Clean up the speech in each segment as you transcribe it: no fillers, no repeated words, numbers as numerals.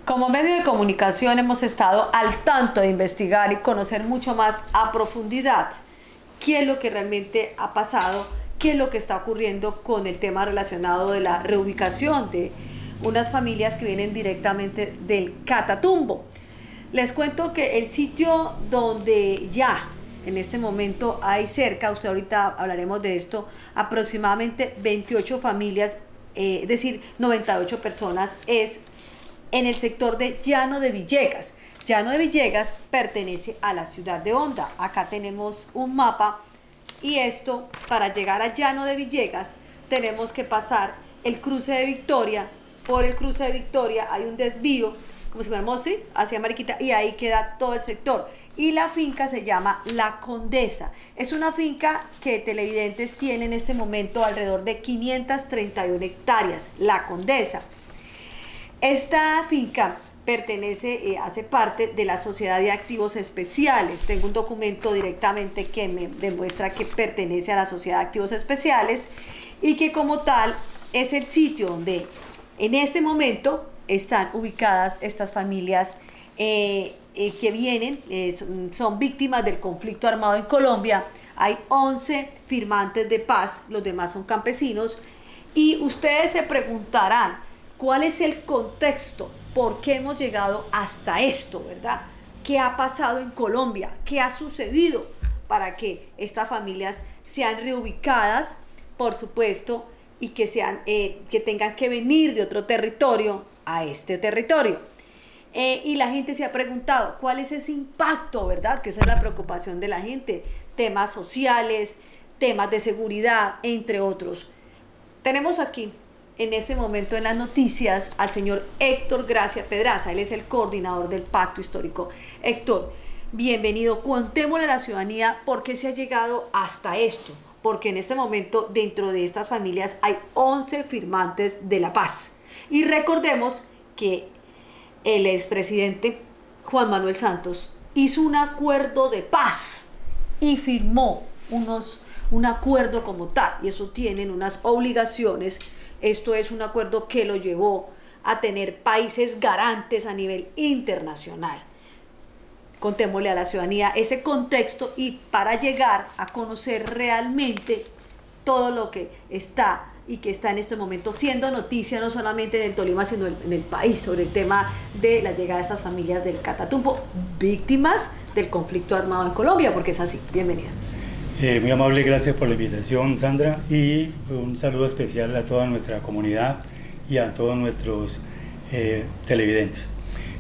Como medio de comunicación hemos estado al tanto de investigar y conocer mucho más a profundidad qué es lo que realmente ha pasado, qué es lo que está ocurriendo con el tema relacionado de la reubicación de unas familias que vienen directamente del Catatumbo. Les cuento que el sitio donde ya en este momento hay cerca, usted ahorita hablaremos de esto, aproximadamente 28 familias, es decir, 98 personas, es en el sector de Llano de Villegas. Llano de Villegas pertenece a la ciudad de Honda. Acá tenemos un mapa y esto, para llegar a Llano de Villegas, tenemos que pasar el cruce de Victoria. Por el cruce de Victoria hay un desvío, como si fuéramos, ¿sí?, hacia Mariquita, y ahí queda todo el sector. Y la finca se llama La Condesa. Es una finca que televidentes tienen en este momento alrededor de 531 hectáreas, La Condesa. Esta finca pertenece, hace parte de la Sociedad de Activos Especiales. Tengo un documento directamente que me demuestra que pertenece a la Sociedad de Activos Especiales y que como tal es el sitio donde en este momento están ubicadas estas familias que vienen, son víctimas del conflicto armado en Colombia. Hay 11 firmantes de paz, los demás son campesinos, y ustedes se preguntarán cuál es el contexto, por qué hemos llegado hasta esto, ¿verdad? ¿Qué ha pasado en Colombia? ¿Qué ha sucedido para que estas familias sean reubicadas, por supuesto, y que tengan que venir de otro territorio a este territorio? Y la gente se ha preguntado cuál es ese impacto, ¿verdad? Que esa es la preocupación de la gente, temas sociales, temas de seguridad, entre otros. Tenemos aquí en este momento en las noticias al señor Héctor Gracia Pedraza. Él es el coordinador del Pacto Histórico. Héctor, bienvenido. Contémosle a la ciudadanía por qué se ha llegado hasta esto, porque en este momento dentro de estas familias hay 11 firmantes de la paz. Y recordemos que el expresidente Juan Manuel Santos hizo un acuerdo de paz y firmó un acuerdo como tal, y eso tienen unas obligaciones. Esto es un acuerdo que lo llevó a tener países garantes a nivel internacional. Contémosle a la ciudadanía ese contexto y para llegar a conocer realmente todo lo que está y que está en este momento siendo noticia no solamente en el Tolima sino en el país, sobre el tema de la llegada de estas familias del Catatumbo, víctimas del conflicto armado en Colombia, porque es así. Bienvenida. Muy amable, gracias por la invitación, Sandra, y un saludo especial a toda nuestra comunidad y a todos nuestros televidentes.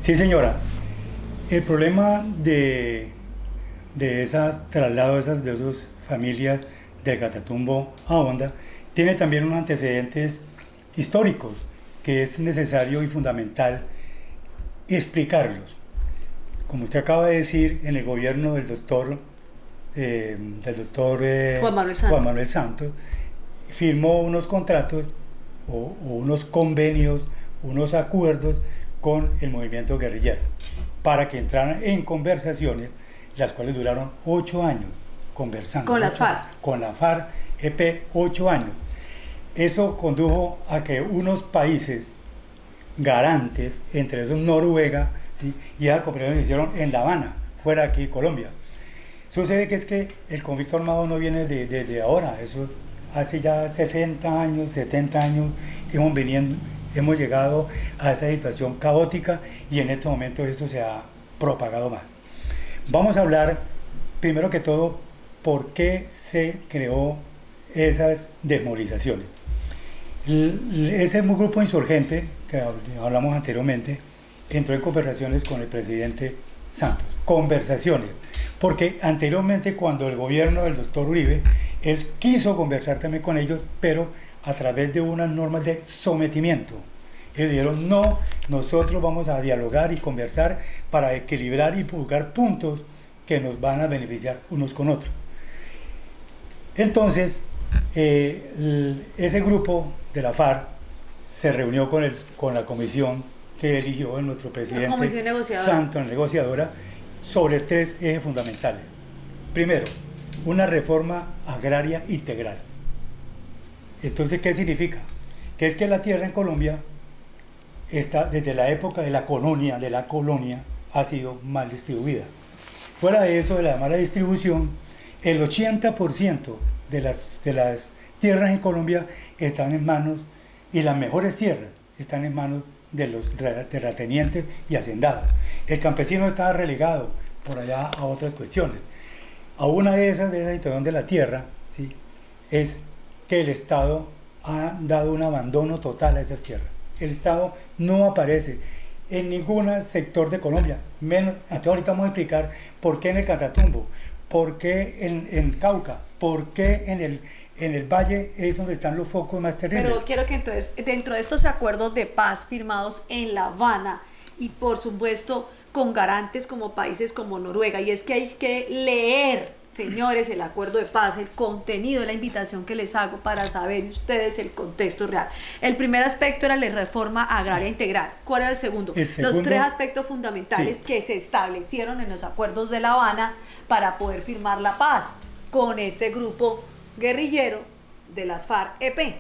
Sí, señora, el problema de ese traslado de esas dos familias del Catatumbo a Honda tiene también unos antecedentes históricos que es necesario y fundamental explicarlos. Como usted acaba de decir, en el gobierno del doctor Juan Manuel Santos firmó unos contratos o unos convenios, unos acuerdos con el movimiento guerrillero para que entraran en conversaciones, las cuales duraron 8 años conversando. Con la FARC. Con la FARC-EP, 8 años. Eso condujo a que unos países garantes, entre esos Noruega, ¿sí?, y esa cooperación se hicieron en La Habana, fuera de aquí, Colombia. Sucede que es que el conflicto armado no viene de ahora, eso hace ya 60 años, 70 años hemos llegado a esa situación caótica y en estos momentos esto se ha propagado más. Vamos a hablar, primero que todo, por qué se creó esas desmovilizaciones. Ese grupo insurgente que hablamos anteriormente entró en conversaciones con el presidente Santos, conversaciones, porque anteriormente cuando el gobierno del doctor Uribe, él quiso conversar también con ellos, pero a través de unas normas de sometimiento. Ellos dijeron, no, nosotros vamos a dialogar y conversar para equilibrar y buscar puntos que nos van a beneficiar unos con otros. Entonces, ese grupo de la FARC se reunió con la comisión que eligió nuestro presidente Santos, negociadora, sobre 3 ejes fundamentales. Primero, una reforma agraria integral. Entonces, ¿qué significa? Que es que la tierra en Colombia desde la época de la colonia, ha sido mal distribuida. Fuera de eso, de la mala distribución, el 80% de las tierras en Colombia están en manos, y las mejores tierras están en manos de los terratenientes y hacendados. El campesino está relegado por allá a otras cuestiones. A una de esa situación de la tierra, ¿sí?, es que el Estado ha dado un abandono total a esas tierras. El Estado no aparece en ningún sector de Colombia. Hasta ahorita vamos a explicar por qué en el Catatumbo, por qué en Cauca, por qué en el Valle es donde están los focos más terribles. Pero quiero que entonces, dentro de estos acuerdos de paz firmados en La Habana, y por supuesto con garantes como países como Noruega, y es que hay que leer, señores, el acuerdo de paz, el contenido de la invitación que les hago para saber ustedes el contexto real. El primer aspecto era la reforma agraria integral. ¿Cuál era el segundo? Los tres aspectos fundamentales, sí, que se establecieron en los acuerdos de La Habana para poder firmar la paz con este grupo guerrillero de las FARC-EP.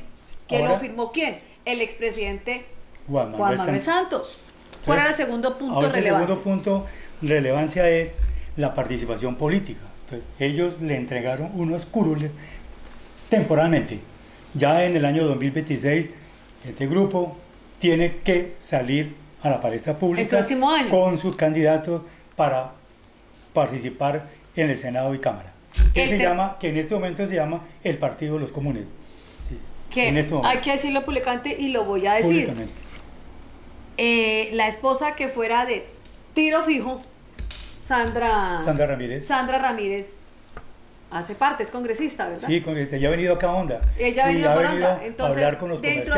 ¿Quién lo firmó? ¿Quién? El expresidente Juan Manuel Santos. ¿Cuál era el segundo punto relevante? El segundo punto de relevancia es la participación política. Entonces, ellos le entregaron unos curules temporalmente. Ya en el año 2026, este grupo tiene que salir a la palestra pública el próximo año con sus candidatos para participar en el Senado y Cámara. Que en este momento se llama el Partido de los Comunes. Sí, que hay que decirlo públicamente y lo voy a decir. La esposa que fuera de tiro fijo, Sandra Ramírez, hace parte, es congresista, ¿verdad? Sí, congresista, ella ha venido acá a Onda. Ella ha venido por Onda. Entonces, dentro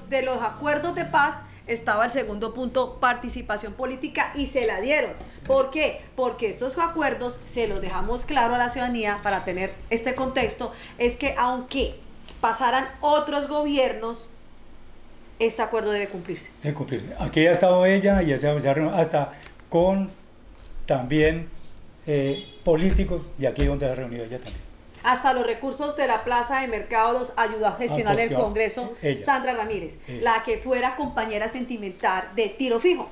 de los acuerdos de paz estaba el segundo punto, participación política, y se la dieron. ¿Por qué? Porque estos acuerdos, se los dejamos claro a la ciudadanía para tener este contexto, es que aunque pasaran otros gobiernos, este acuerdo debe cumplirse. Debe cumplirse. Aquí ha estado ella y ya se hasta con también políticos, y aquí es donde se ha reunido ella también. Hasta los recursos de la plaza de mercado los ayudó a gestionar el Congreso ella. Sandra Ramírez, la que fuera compañera sentimental de tiro fijo.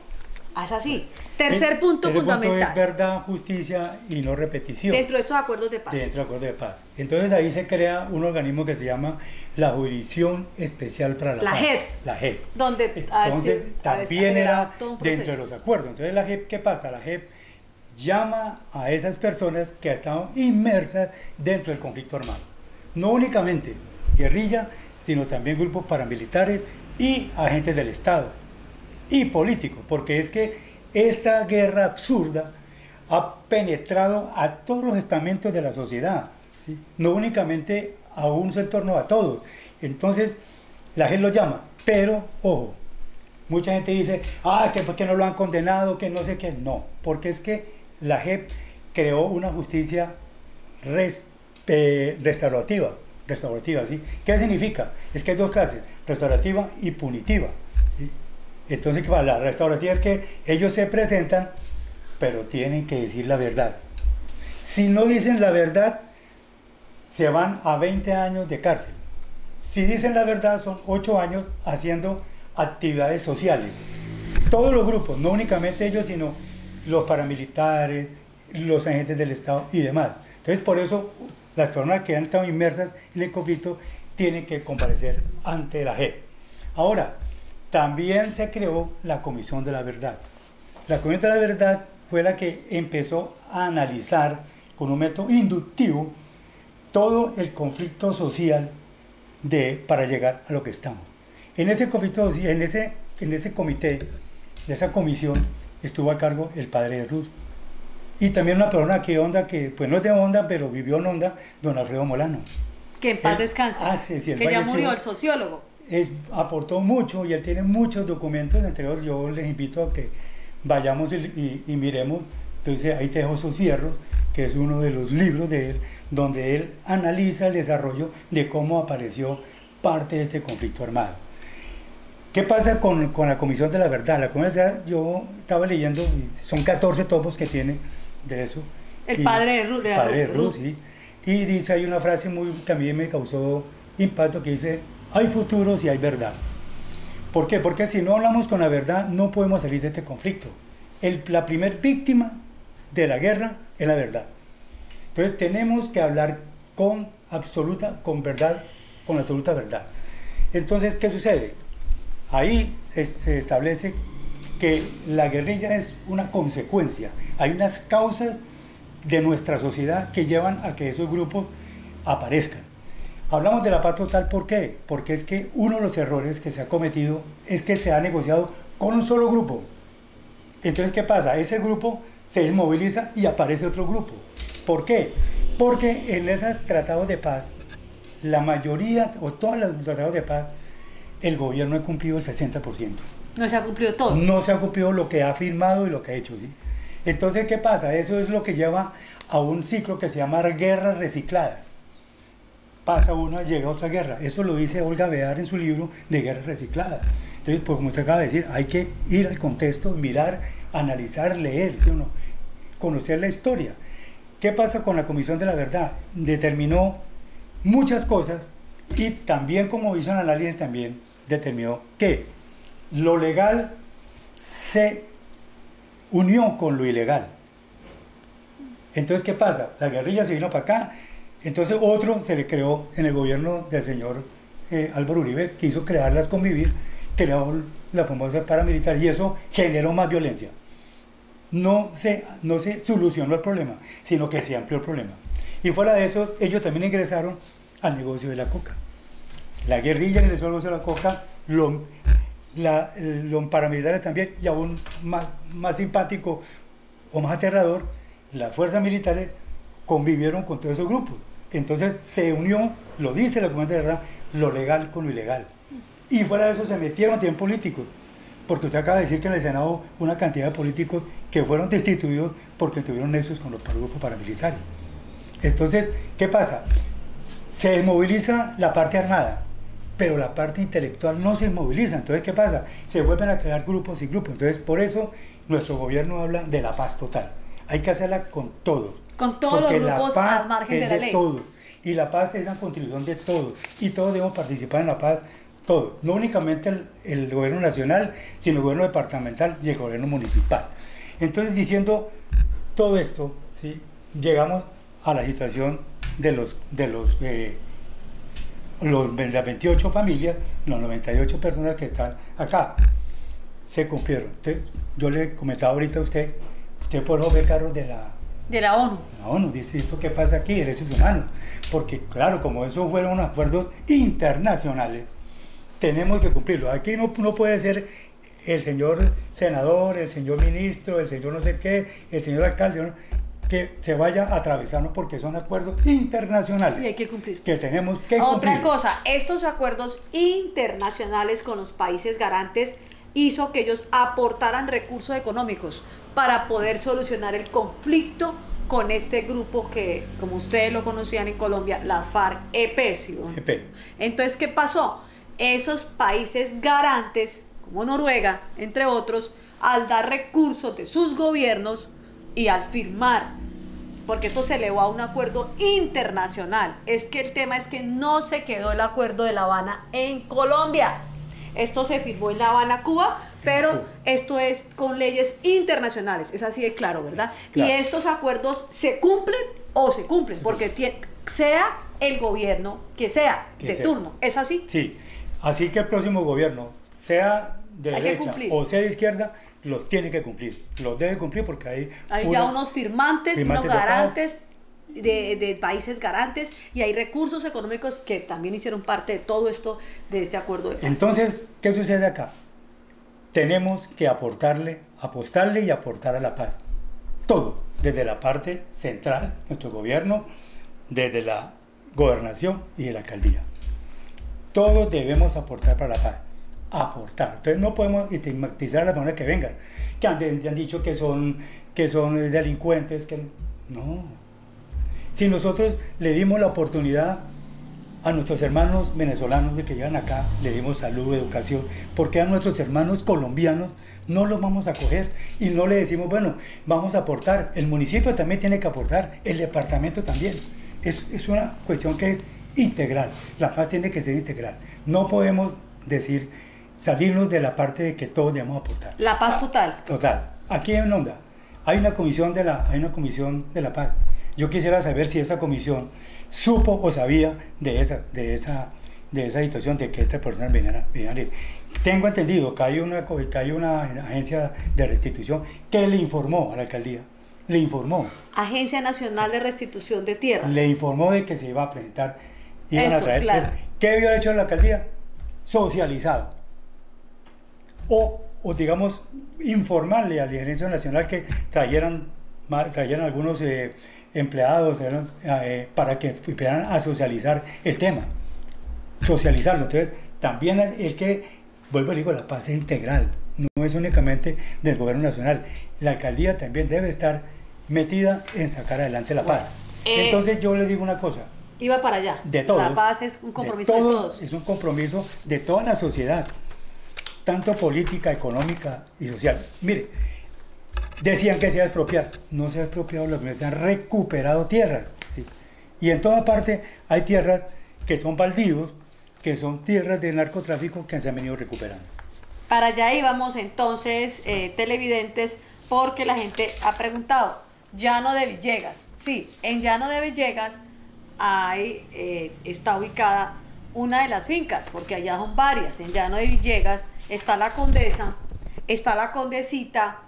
Es así. Tercer punto fundamental. Punto es verdad, justicia y no repetición. Dentro de estos acuerdos de paz. Dentro de acuerdos de paz. Entonces ahí se crea un organismo que se llama la Jurisdicción Especial para la Paz. JEP. La JEP. Donde entonces también era dentro de los acuerdos. Entonces la JEP, ¿qué pasa? La JEP llama a esas personas que han estado inmersas dentro del conflicto armado. No únicamente guerrilla, sino también grupos paramilitares y agentes del Estado y políticos, porque es que esta guerra absurda ha penetrado a todos los estamentos de la sociedad, ¿sí? No únicamente a un sector, no a todos. Entonces la gente lo llama, pero ojo, mucha gente dice, que por qué no lo han condenado, que no sé qué. No, porque es que la JEP creó una justicia restaurativa, ¿sí? ¿Qué significa? Es que hay dos clases, restaurativa y punitiva, ¿sí? Entonces, la restaurativa es que ellos se presentan, pero tienen que decir la verdad. Si no dicen la verdad, se van a 20 años de cárcel. Si dicen la verdad, son 8 años haciendo actividades sociales. Todos los grupos, no únicamente ellos, sino los paramilitares, los agentes del Estado y demás. Entonces, por eso, las personas que han estado inmersas en el conflicto tienen que comparecer ante la JEP. Ahora, también se creó la Comisión de la Verdad. La Comisión de la Verdad fue la que empezó a analizar con un método inductivo todo el conflicto social para llegar a lo que estamos. En ese conflicto, en ese comité, de esa comisión, estuvo a cargo el padre de Ruth. Y también una persona aquí de Onda, que pues no es de Onda, pero vivió en Onda, don Alfredo Molano. Que en paz descanse. Sí, que ya murió, el sociólogo. Aportó mucho y él tiene muchos documentos, entre otros yo les invito a que vayamos y miremos. Entonces ahí te dejo sus cierros, que es uno de los libros de él, donde él analiza el desarrollo de cómo apareció parte de este conflicto armado. ¿Qué pasa con la Comisión de la Verdad? La Comisión de la Verdad, yo estaba leyendo, son 14 tomos que tiene de eso. El padre de Ruth. Sí. Y dice, hay una frase también me causó impacto, que dice, hay futuro si hay verdad. ¿Por qué? Porque si no hablamos con la verdad, no podemos salir de este conflicto. La primer víctima de la guerra es la verdad. Entonces tenemos que hablar con verdad, con absoluta verdad. Entonces, ¿qué sucede? Ahí se establece que la guerrilla es una consecuencia. Hay unas causas de nuestra sociedad que llevan a que esos grupos aparezcan. Hablamos de la paz total, ¿por qué? Porque es que uno de los errores que se ha cometido es que se ha negociado con un solo grupo. Entonces, ¿qué pasa? Ese grupo se desmoviliza y aparece otro grupo. ¿Por qué? Porque en esos tratados de paz, la mayoría o todos los tratados de paz, el gobierno ha cumplido el 60%. No se ha cumplido todo. No se ha cumplido lo que ha firmado y lo que ha hecho, ¿sí? Entonces, ¿qué pasa? Eso es lo que lleva a un ciclo que se llama guerras recicladas. Pasa una, llega otra guerra. Eso lo dice Olga Bear en su libro de Guerras Recicladas. Entonces, pues como usted acaba de decir, hay que ir al contexto, mirar, analizar, leer, ¿sí o no? Conocer la historia. ¿Qué pasa con la Comisión de la Verdad? Determinó muchas cosas y también, como hizo el análisis, también determinó que lo legal se unió con lo ilegal. Entonces, ¿qué pasa? La guerrilla se vino para acá, entonces otro se le creó en el gobierno del señor Álvaro Uribe, quiso crearlas convivir, creó la famosa paramilitar y eso generó más violencia. No se solucionó el problema, sino que se amplió el problema. Y fuera de eso, ellos también ingresaron al negocio de la coca. La guerrilla ingresó al negocio de la coca, los paramilitares también, y aún más simpático o más aterrador, las fuerzas militares convivieron con todos esos grupos. Entonces se unió, lo dice la Comisión de la Verdad, lo legal con lo ilegal. Y fuera de eso se metieron también políticos, porque usted acaba de decir que en el Senado una cantidad de políticos que fueron destituidos porque tuvieron nexos con los grupos paramilitares. Entonces, ¿qué pasa? Se desmoviliza la parte armada, pero la parte intelectual no se moviliza. Entonces, ¿qué pasa? Se vuelven a crear grupos y grupos. Entonces, por eso nuestro gobierno habla de la paz total. Hay que hacerla con todos. Con todos los grupos al margen de la ley. Todos. Y la paz es una contribución de todos. Y todos debemos participar en la paz, todos. No únicamente el gobierno nacional, sino el gobierno departamental y el gobierno municipal. Entonces, diciendo todo esto, ¿sí? Llegamos a la situación de las 28 familias, las 98 personas que están acá. Se cumplieron. Entonces, yo le comentaba ahorita a usted por los becaros de la ONU. La ONU dice, ¿esto qué pasa aquí? Derechos humanos. Porque claro, como esos fueron acuerdos internacionales, tenemos que cumplirlo. Aquí no puede ser el señor senador, el señor ministro, el señor no sé qué, el señor alcalde, ¿no?, que se vaya a atravesarnos porque son acuerdos internacionales. Y hay que cumplir. Que tenemos que cumplir. Otra cumplir. cosa, estos acuerdos internacionales con los países garantes hizo que ellos aportaran recursos económicos para poder solucionar el conflicto con este grupo que, como ustedes lo conocían en Colombia, las FARC-EP. ¿Sí? Entonces, ¿qué pasó? Esos países garantes, como Noruega, entre otros, al dar recursos de sus gobiernos y al firmar, porque esto se elevó a un acuerdo internacional, es que el tema es que no se quedó el acuerdo de La Habana en Colombia. Esto se firmó en La Habana, Cuba, pero esto es con leyes internacionales, es así de claro, ¿verdad? Claro. Y estos acuerdos se cumplen o se cumplen, porque sea el gobierno que sea de turno, ¿es así? Sí, así que el próximo gobierno, sea de derecha o sea de izquierda, los tiene que cumplir, los debe cumplir porque hay ya unos firmantes, unos garantes de países garantes, y hay recursos económicos que también hicieron parte de todo esto, de este acuerdo de paz. Entonces, ¿qué sucede acá? Tenemos que apostarle y aportar a la paz. Todo, desde la parte central, nuestro gobierno, desde la gobernación y de la alcaldía. Todos debemos aportar para la paz. Aportar. Entonces no podemos estigmatizar a las personas que vengan, que han dicho que son delincuentes, que no. Si nosotros le dimos la oportunidad a nuestros hermanos venezolanos de que llegan acá, le dimos salud, educación, porque a nuestros hermanos colombianos no los vamos a coger y no le decimos, bueno, vamos a aportar? El municipio también tiene que aportar, el departamento también. Es una cuestión que es integral, la paz tiene que ser integral. No podemos decir salirnos de la parte de que todos debemos aportar. La paz total. Total. Aquí en Onda hay una comisión de la paz. Yo quisiera saber si esa comisión supo o sabía de esa situación de que estas personas venían a ir. Tengo entendido que hay una agencia de restitución que le informó a la alcaldía. Le informó. Agencia Nacional de Restitución de Tierras. Le informó de que se iba a presentar. Iban Esto, a traer. claro. ¿Qué había hecho la alcaldía? Socializado. O digamos, informarle a la Gerencia Nacional que trajeran algunos empleados para que empezaran a socializar el tema. Socializarlo. Entonces, también el que, vuelvo a decir, la paz es integral. No es únicamente del gobierno nacional. La alcaldía también debe estar metida en sacar adelante la paz. Entonces yo le digo una cosa. Iba para allá. De todos. La paz es un compromiso de todos. Es un compromiso de toda la sociedad, tanto política, económica y social. Mire, decían que se iba a expropiar. No se ha expropiado, se han recuperado tierras. ¿Sí? Y en toda parte hay tierras que son baldíos, que son tierras de narcotráfico que se han venido recuperando. Para allá íbamos entonces, televidentes, porque la gente ha preguntado, Llano de Villegas. Sí, en Llano de Villegas está ubicada una de las fincas, porque allá son varias. En Llano de Villegas está la Condesa, está la Condesita,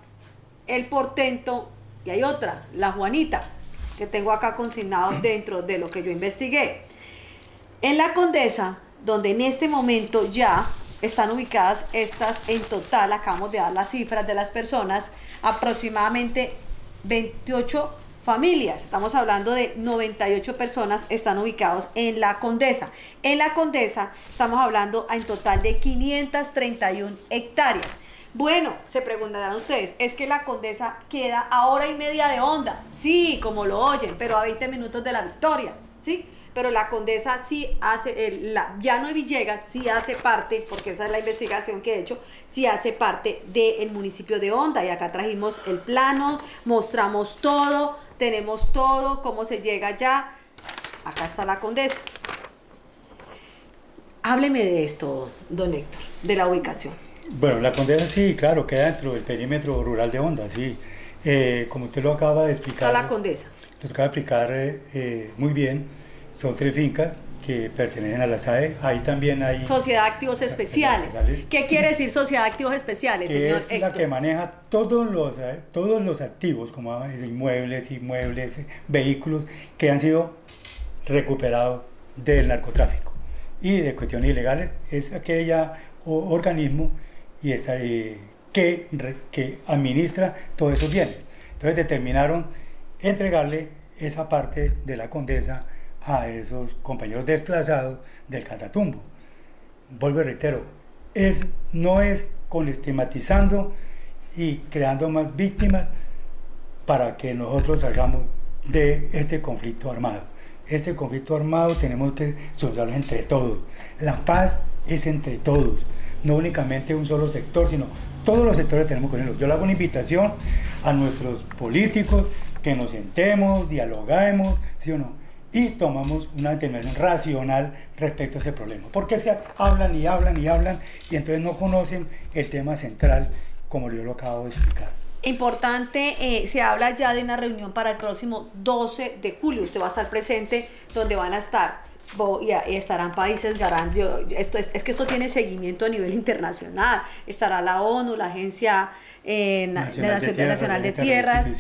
el Portento, y hay otra, la Juanita, que tengo acá consignado dentro de lo que yo investigué. En la Condesa, donde en este momento ya están ubicadas estas, en total, acabamos de dar las cifras de las personas, aproximadamente 28 familias, estamos hablando de 98 personas están ubicados en la Condesa. En la Condesa estamos hablando en total de 531 hectáreas. Bueno, se preguntarán ustedes, ¿es que la Condesa queda a hora y media de Onda? Sí, como lo oyen, pero a 20 minutos de la Victoria, ¿sí? Pero la Condesa sí hace, Llano de Villegas sí hace parte, porque esa es la investigación que he hecho, sí hace parte del municipio de Onda. Y acá trajimos el plano, mostramos todo, tenemos todo, cómo se llega allá. Acá está la Condesa. Hábleme de esto, don Héctor, de la ubicación. Bueno, la Condesa sí, claro, queda dentro del perímetro rural de Onda, sí. Como usted lo acaba de explicar. Está la Condesa. Lo acaba de explicar muy bien. Son 3 fincas que pertenecen a la SAE. Ahí también hay... Sociedad de Activos Especiales. ¿Qué quiere decir Sociedad de Activos Especiales, señor Es Héctor? la que maneja todos los activos, como inmuebles, vehículos, que han sido recuperados del narcotráfico y de cuestiones ilegales. Es aquella organismo que administra todos esos bienes. Entonces determinaron entregarle esa parte de la Condesa a esos compañeros desplazados del Catatumbo. Vuelvo y reitero, no es con estigmatizando y creando más víctimas para que nosotros salgamos de este conflicto armado. Este conflicto armado tenemos que solucionarlo entre todos. La paz es entre todos, no únicamente un solo sector, sino todos los sectores tenemos que unirnos. Yo le hago una invitación a nuestros políticos que nos sentemos, dialoguemos, ¿sí o no? Y tomamos una determinación racional respecto a ese problema. Porque es que hablan y entonces no conocen el tema central como yo lo acabo de explicar. Importante, se habla ya de una reunión para el próximo 12 de julio. Usted va a estar presente, donde van a estar y estarán países garantes. Es que esto tiene seguimiento a nivel internacional. Estará la ONU, la Agencia Nacional de Tierras,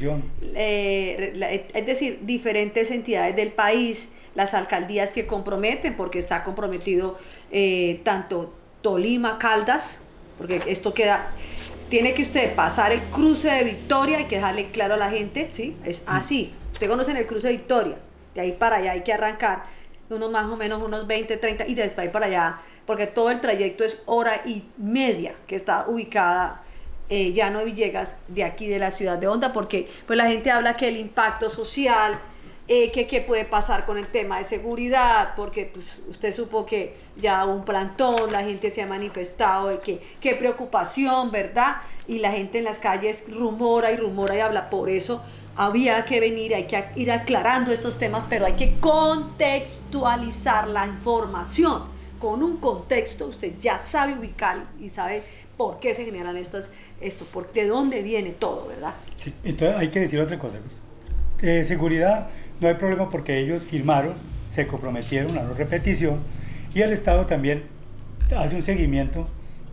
es decir, diferentes entidades del país, las alcaldías que comprometen, porque está comprometido tanto Tolima, Caldas, porque esto tiene que usted pasar el cruce de Victoria, hay que dejarle claro a la gente, ¿sí? Es así. Usted conoce el cruce de Victoria, de ahí para allá hay que arrancar más o menos unos 20, 30, y después ahí para allá, porque todo el trayecto es hora y media que está ubicada Llano de Villegas, de aquí de la ciudad de Onda, porque pues la gente habla que el impacto social, que puede pasar con el tema de seguridad, porque pues usted supo que ya hubo un plantón, la gente se ha manifestado de qué preocupación, ¿verdad? Y la gente en las calles rumora y habla. Por eso había que venir, hay que ir aclarando estos temas, pero hay que contextualizar la información, con un contexto, usted ya sabe ubicar y sabe por qué se generan de dónde viene todo, ¿verdad? Sí, entonces hay que decir otra cosa. Seguridad, no hay problema porque ellos firmaron, se comprometieron a no repetición y el Estado también hace un seguimiento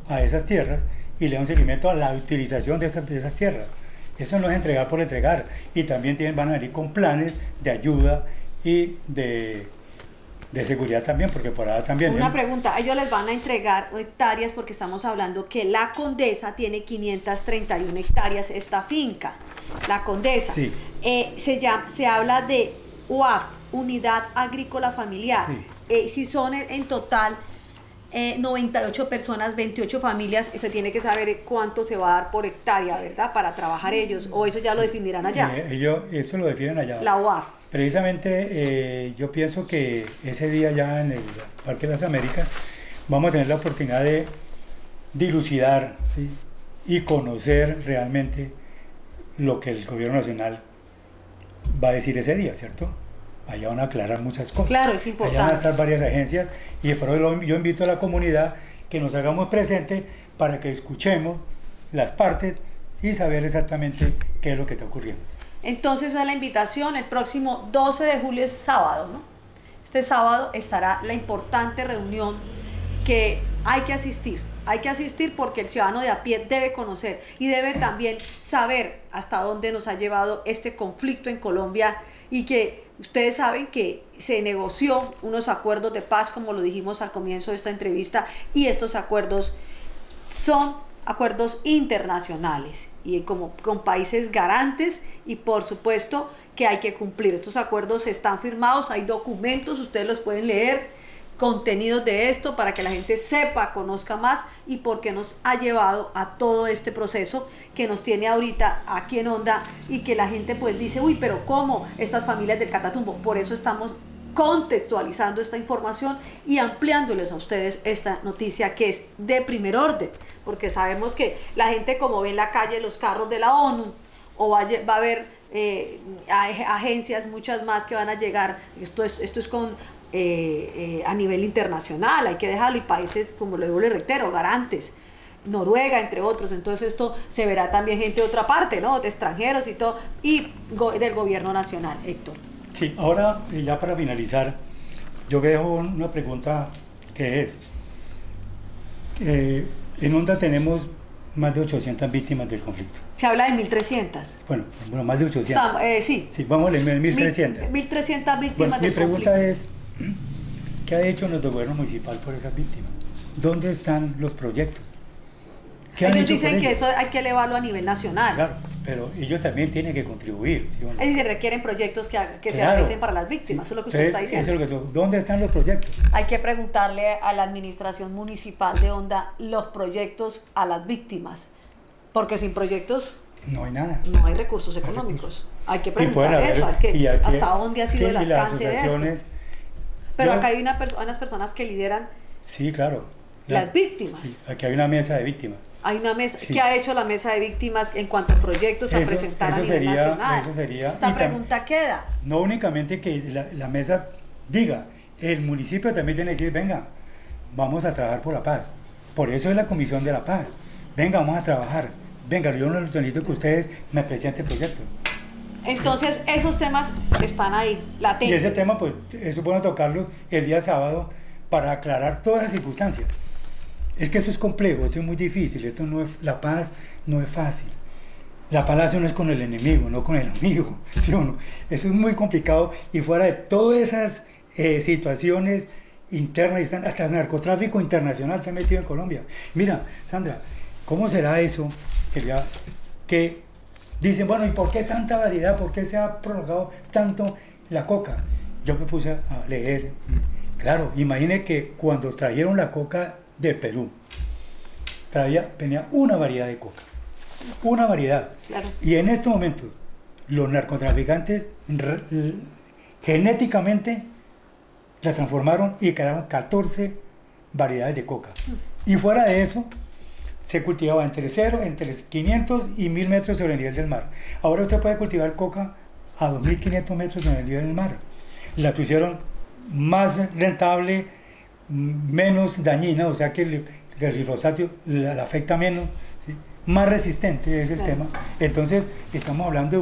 a esas tierras y le da un seguimiento a la utilización de esas tierras. Eso no es entregar por entregar y también van a venir con planes de ayuda y de seguridad también, porque por ahora también... Una pregunta, ellos les van a entregar hectáreas porque estamos hablando que la Condesa tiene 531 hectáreas, esta finca, la Condesa. Sí. Se habla de UAF, Unidad Agrícola Familiar. Sí. Si son en total 98 personas, 28 familias, se tiene que saber cuánto se va a dar por hectárea, ¿verdad? Para trabajar ellos, o eso ya lo definirán allá. Ellos eso lo definen allá. La UAF. Precisamente yo pienso que ese día ya en el Parque de las Américas vamos a tener la oportunidad de dilucidar, ¿sí? Y conocer realmente lo que el gobierno nacional va a decir ese día, ¿cierto? Allá van a aclarar muchas cosas. Claro, es importante. Allá van a estar varias agencias y por eso yo invito a la comunidad que nos hagamos presentes para que escuchemos las partes y saber exactamente qué es lo que está ocurriendo. Entonces a la invitación, el próximo 12 de julio es sábado, ¿no? Este sábado estará la importante reunión que hay que asistir porque el ciudadano de a pie debe conocer y debe también saber hasta dónde nos ha llevado este conflicto en Colombia y que ustedes saben que se negoció unos acuerdos de paz, como lo dijimos al comienzo de esta entrevista, y estos acuerdos son acuerdos internacionales y como con países garantes y por supuesto que hay que cumplir. Estos acuerdos están firmados, hay documentos, ustedes los pueden leer, contenidos de esto para que la gente sepa, conozca más y por qué nos ha llevado a todo este proceso que nos tiene ahorita aquí en Onda y que la gente pues dice, uy, pero ¿cómo estas familias del Catatumbo? Por eso estamos contextualizando esta información y ampliándoles a ustedes esta noticia que es de primer orden, porque sabemos que la gente como ve en la calle los carros de la ONU o va a haber agencias, muchas más que van a llegar, esto es con a nivel internacional, hay que dejarlo, y países como lo digo, le reitero, garantes, Noruega, entre otros. Entonces esto se verá también gente de otra parte, ¿no? De extranjeros y todo, y del gobierno nacional. Héctor. Sí, ahora ya para finalizar, yo dejo una pregunta que es, en Onda tenemos más de 800 víctimas del conflicto. Se habla de 1.300. Bueno, más de 800. Sí. Sí, vamos a leer 1.300. 1.300 víctimas del conflicto. Mi pregunta es, ¿qué ha hecho nuestro gobierno municipal por esas víctimas? ¿Dónde están los proyectos? Ellos dicen que esto hay que elevarlo a nivel nacional. Claro, pero ellos también tienen que contribuir. ¿Sí o no? Es decir, requieren proyectos que se realicen para las víctimas, sí. Eso es lo que usted está diciendo. Eso es lo que ¿dónde están los proyectos? Hay que preguntarle a la administración municipal de Onda los proyectos a las víctimas, porque sin proyectos no hay nada. No hay recursos económicos. Hay que preguntar eso, hasta dónde ha sido el alcance de eso. Pero acá hay unas personas que lideran. Sí, claro. Las víctimas. Sí, aquí hay una mesa de víctimas. Hay una mesa. Sí. ¿Qué ha hecho la mesa de víctimas en cuanto a proyectos a presentar a nivel nacional? Eso sería. Esta pregunta queda. No únicamente que la mesa diga, el municipio también tiene que decir, venga, vamos a trabajar por la paz. Por eso es la Comisión de la Paz. Venga, vamos a trabajar. Venga, yo no necesito que ustedes me presenten proyectos. Entonces, esos temas están ahí, latentes. Y ese tema, pues, es bueno tocarlos el día sábado para aclarar todas las circunstancias. Es que eso es complejo, esto es muy difícil, la paz no es fácil. La paz no es con el enemigo, no con el amigo, ¿sí o no? Eso es muy complicado y fuera de todas esas situaciones internas, están hasta el narcotráfico internacional está metido en Colombia. Mira, Sandra, ¿cómo será eso que dicen, bueno, ¿y por qué tanta variedad? ¿Por qué se ha prolongado tanto la coca? Yo me puse a leer y, claro, imagine que cuando trajeron la coca del Perú, venía una variedad de coca, una variedad. Claro. Y en estos momentos, los narcotraficantes genéticamente la transformaron y crearon 14 variedades de coca. Y fuera de eso, se cultivaba entre 500 y 1000 metros sobre el nivel del mar. Ahora usted puede cultivar coca a 2500 metros sobre el nivel del mar. La pusieron más rentable, menos dañina, o sea que el glifosato la afecta menos, ¿sí? Más resistente es el tema. Entonces estamos hablando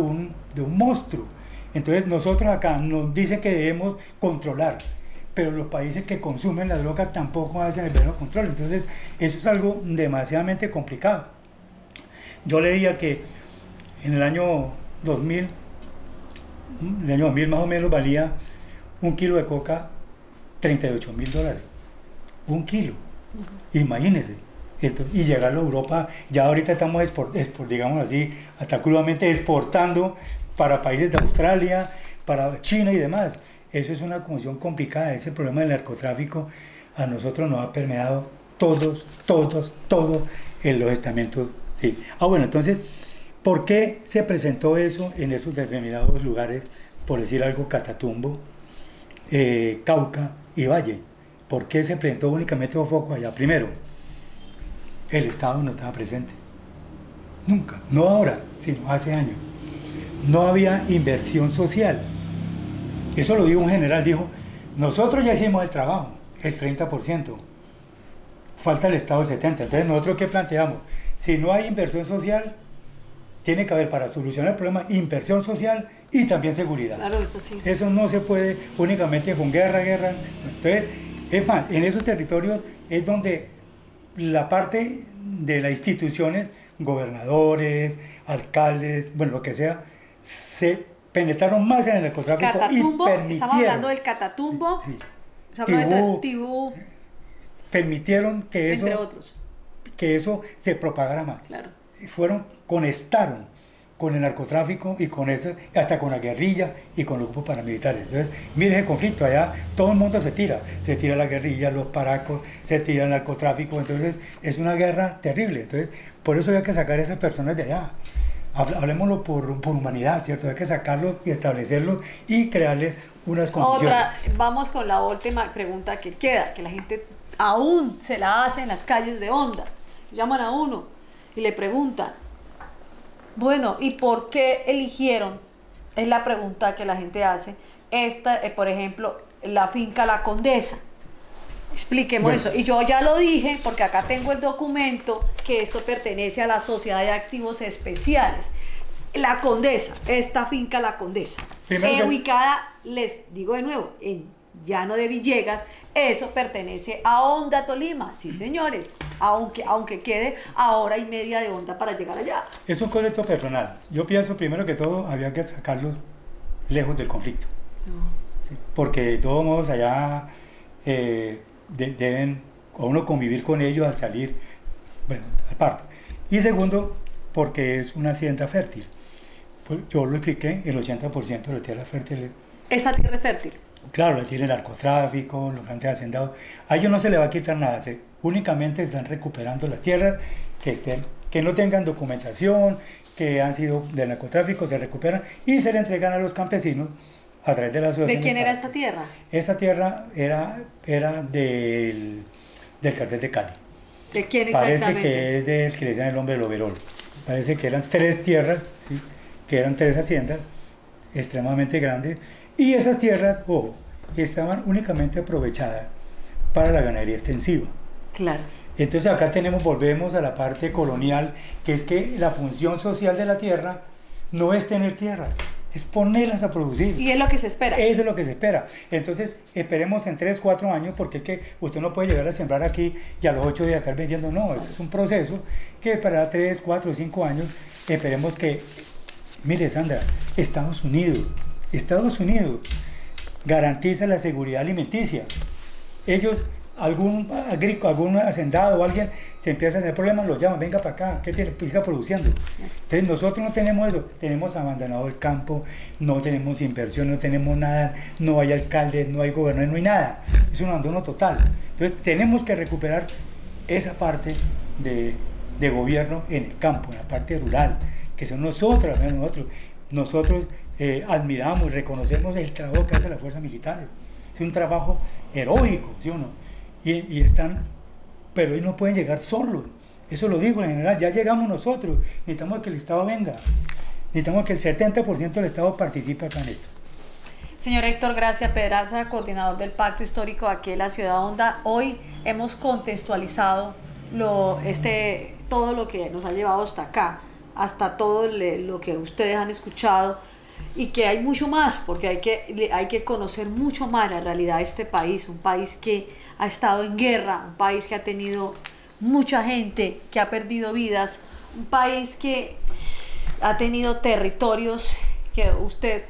de un monstruo. Entonces nosotros acá nos dicen que debemos controlar, pero los países que consumen la droga tampoco hacen el verdadero control. Entonces eso es algo demasiadamente complicado. Yo leía que en el año 2000 más o menos valía un kilo de coca $38.000, un kilo, imagínense. Entonces, y llegarlo a Europa, ya ahorita estamos digamos así, hasta crudamente exportando para países de Australia, para China y demás. Eso es una condición complicada. Ese problema del narcotráfico a nosotros nos ha permeado todos en los estamentos. Sí. Bueno, entonces, ¿por qué se presentó eso en esos determinados lugares? Por decir algo, Catatumbo, Cauca y Valle. ¿Por qué se presentó únicamente un foco allá? Primero, el Estado no estaba presente. Nunca. No ahora, sino hace años. No había inversión social. Eso lo dijo un general, dijo, nosotros ya hicimos el trabajo, el 30%. Falta el Estado el 70%. Entonces, ¿nosotros qué planteamos? Si no hay inversión social, tiene que haber para solucionar el problema inversión social y también seguridad. Claro, eso sí. Eso no se puede únicamente con guerra. Entonces, es más, en esos territorios es donde la parte de las instituciones, gobernadores, alcaldes, bueno, lo que sea, se penetraron más en el narcotráfico Catatumbo, y permitieron. estamos hablando del Catatumbo, Sí. Tibú, permitieron que entre otros. Que eso se propagara más. Claro. Conectaron con el narcotráfico y con eso, hasta con la guerrilla y con los grupos paramilitares. Entonces, mire ese conflicto, allá todo el mundo se tira la guerrilla, los paracos, se tira el narcotráfico, entonces es una guerra terrible. Entonces, por eso hay que sacar a esas personas de allá. Hablemoslo por humanidad, ¿cierto? Hay que sacarlos y establecerlos y crearles unas condiciones. Vamos con la última pregunta que queda, que la gente aún se la hace en las calles de Honda. Llaman a uno y le preguntan, bueno, ¿y por qué eligieron? Es la pregunta que la gente hace. Por ejemplo, la finca La Condesa. Expliquemos eso. Y yo ya lo dije, porque acá tengo el documento, que esto pertenece a la Sociedad de Activos Especiales. La Condesa, esta finca La Condesa, ubicada, les digo de nuevo, en Llano de Villegas, eso pertenece a Honda, Tolima. Sí, señores, aunque quede a hora y media de Honda para llegar allá. Es un concepto personal. Yo pienso, primero que todo, había que sacarlos lejos del conflicto. ¿Sí? Porque de todos modos allá deben a uno convivir con ellos al salir, bueno, aparte. Y segundo, porque es una hacienda fértil. Pues yo lo expliqué, el 80% de la tierra fértil. ¿Esa tierra es fértil? Claro, la tiene el narcotráfico, los grandes hacendados. A ellos no se les va a quitar nada, únicamente están recuperando las tierras que no tengan documentación, que han sido del narcotráfico, se recuperan y se le entregan a los campesinos a través de la asociación. ¿De quién era esta tierra? Esa tierra era del cartel de Cali. ¿De quién exactamente? Parece que es del que le dicen el hombre del overol. Parece que eran 3 tierras, ¿sí? Que eran 3 haciendas extremadamente grandes. Y esas tierras, ojo, estaban únicamente aprovechadas para la ganadería extensiva. Claro. Entonces acá volvemos a la parte colonial, que es que la función social de la tierra no es tener tierra, es ponerlas a producir. Y es lo que se espera. Eso es lo que se espera. Entonces esperemos en 3, 4 años, porque es que usted no puede llegar a sembrar aquí y a los 8 días estar vendiendo, no, eso es un proceso que para 3, 4, 5 años esperemos que, mire Sandra, Estados Unidos garantiza la seguridad alimenticia. Ellos, algún hacendado o alguien se empieza a tener problemas, lo llaman, venga para acá, ¿qué tiene? Siga produciendo. Entonces nosotros no tenemos eso, tenemos abandonado el campo, no tenemos inversión, no tenemos nada, no hay alcaldes, no hay gobernador, no hay nada. Es un abandono total. Entonces tenemos que recuperar esa parte de gobierno en el campo, en la parte rural, que son nosotros. Nosotros admiramos y reconocemos el trabajo que hacen las fuerzas militares. Es un trabajo heroico, ¿sí o no? Y están, pero ellos no pueden llegar solos. Eso lo digo en general, ya llegamos nosotros. Necesitamos que el Estado venga. Necesitamos que el 70% del Estado participe acá en esto. Señor Héctor Gracia Pedraza, coordinador del Pacto Histórico aquí en la Ciudad Honda, hoy hemos contextualizado todo lo que nos ha llevado hasta acá, hasta todo lo que ustedes han escuchado, y que hay mucho más, porque hay que conocer mucho más la realidad de este país, un país que ha estado en guerra, un país que ha tenido mucha gente, que ha perdido vidas, un país que ha tenido territorios que usted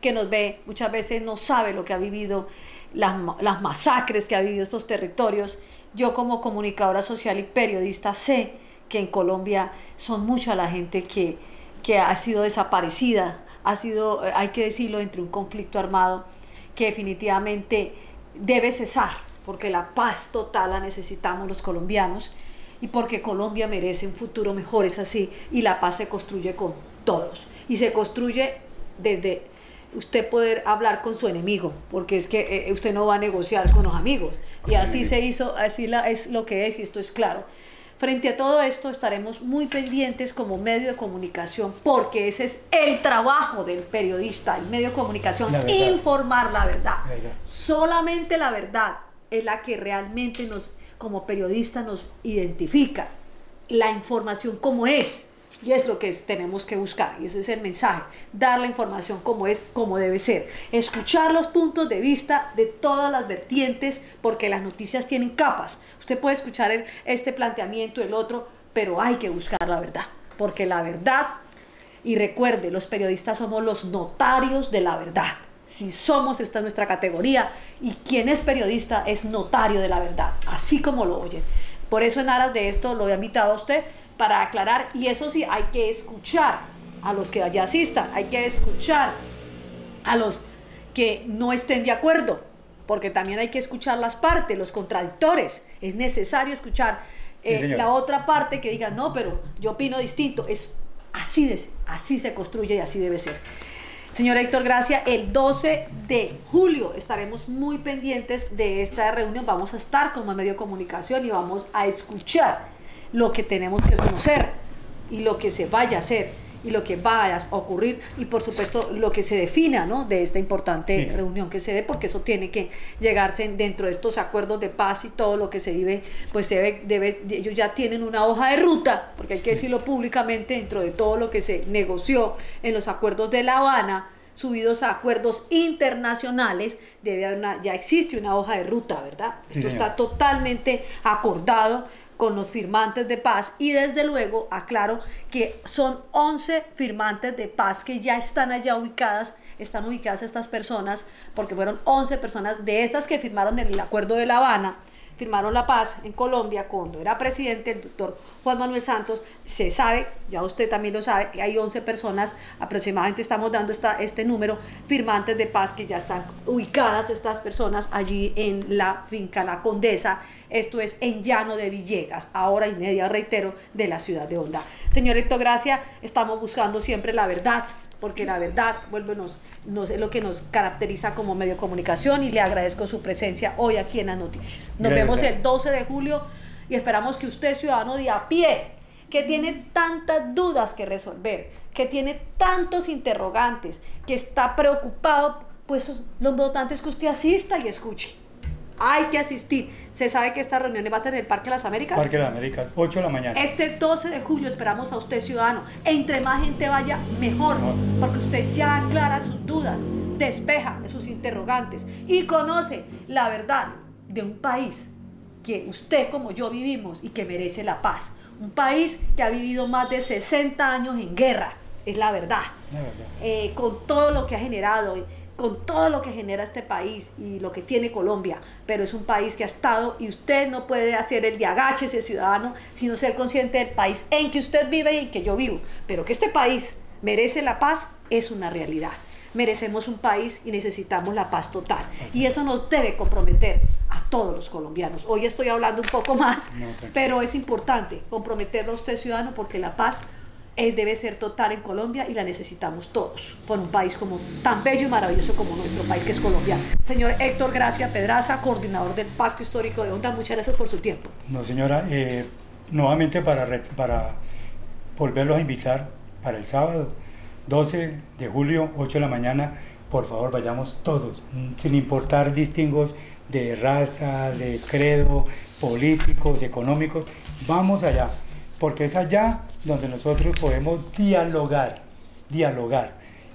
que nos ve muchas veces no sabe lo que ha vivido, las masacres que ha vivido estos territorios. Yo como comunicadora social y periodista sé que en Colombia son mucha la gente que ha sido desaparecida, ha sido, hay que decirlo, entre un conflicto armado que definitivamente debe cesar, porque la paz total la necesitamos los colombianos y porque Colombia merece un futuro mejor, es así, y la paz se construye con todos y se construye desde usted poder hablar con su enemigo, porque es que usted no va a negociar con los amigos, y así se hizo, es lo que es, y esto es claro. Frente a todo esto estaremos muy pendientes como medio de comunicación, porque ese es el trabajo del periodista, el medio de comunicación, informar la verdad. Solamente la verdad es la que realmente como periodistas nos identifica, la información como es. Y es lo que tenemos que buscar, y ese es el mensaje, dar la información como es, como debe ser, escuchar los puntos de vista de todas las vertientes, porque las noticias tienen capas. Usted puede escuchar este planteamiento, el otro, pero hay que buscar la verdad, porque la verdad, y recuerde, los periodistas somos los notarios de la verdad. Si somos, esta es nuestra categoría, y quien es periodista es notario de la verdad, así como lo oyen. Por eso, en aras de esto, lo he invitado a usted para aclarar, y eso sí, hay que escuchar a los que allá asistan, hay que escuchar a los que no estén de acuerdo, porque también hay que escuchar las partes, los contradictores. Es necesario escuchar la otra parte que diga, no, pero yo opino distinto. Es así se construye y así debe ser. Señor Héctor Gracia, el 12 de julio estaremos muy pendientes de esta reunión, vamos a estar como medio de comunicación y vamos a escuchar lo que tenemos que conocer y lo que se vaya a hacer y lo que vaya a ocurrir, y por supuesto lo que se defina, ¿no?, de esta importante reunión que se dé, porque eso tiene que llegarse dentro de estos acuerdos de paz, y todo lo que se vive, pues ellos ya tienen una hoja de ruta, porque hay que decirlo públicamente, dentro de todo lo que se negoció en los acuerdos de La Habana, subidos a acuerdos internacionales, ya existe una hoja de ruta, ¿verdad? Esto está totalmente acordado con los firmantes de paz, y desde luego aclaro que son 11 firmantes de paz que ya están allá están ubicadas estas personas, porque fueron 11 personas de estas que firmaron el acuerdo de La Habana, firmaron la paz en Colombia cuando era presidente el doctor Juan Manuel Santos. Se sabe, ya usted también lo sabe, que hay 11 personas aproximadamente, estamos dando este número, firmantes de paz, que ya están ubicadas estas personas allí en la finca La Condesa, esto es en Llano de Villegas, a hora y media, reitero, de la ciudad de Honda. Señor Héctor Gracia, estamos buscando siempre la verdad, porque la verdad es lo que nos caracteriza como medio de comunicación, y le agradezco su presencia hoy aquí en las noticias. Nos vemos el 12 de julio y esperamos que usted, ciudadano de a pie, que tiene tantas dudas que resolver, que tiene tantos interrogantes, que está preocupado, pues los votantes, que usted asista y escuche. Hay que asistir. Se sabe que esta reunión va a estar en el Parque de las Américas. Parque de las Américas, 8 de la mañana. Este 12 de julio esperamos a usted, ciudadano. Entre más gente vaya, mejor, porque usted ya aclara sus dudas, despeja sus interrogantes y conoce la verdad de un país que usted como yo vivimos y que merece la paz. Un país que ha vivido más de 60 años en guerra, es la verdad. Con todo lo que ha generado, con todo lo que genera este país y lo que tiene Colombia, pero es un país que ha estado, y usted no puede hacer el de agáchese, ciudadano, sino ser consciente del país en que usted vive y en que yo vivo, pero que este país merece la paz es una realidad. Merecemos un país y necesitamos la paz total, y eso nos debe comprometer a todos los colombianos. Hoy estoy hablando un poco más, pero es importante comprometerlo a usted, ciudadano, porque la paz debe ser total en Colombia y la necesitamos todos, por un país como tan bello y maravilloso como nuestro país, que es Colombia. Señor Héctor Gracia Pedraza, coordinador del Pacto Histórico de Honda, muchas gracias por su tiempo. No, señora, nuevamente para volverlos a invitar para el sábado 12 de julio, 8 de la mañana, por favor vayamos todos, sin importar distingos de raza, de credo, políticos, económicos, vamos allá, porque es allá donde nosotros podemos dialogar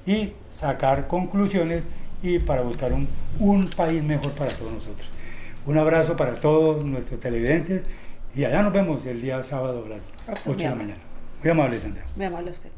y sacar conclusiones y para buscar un país mejor para todos nosotros. Un abrazo para todos nuestros televidentes y allá nos vemos el día sábado a las 8 de la mañana. Muy amable, Sandra. Muy amable usted.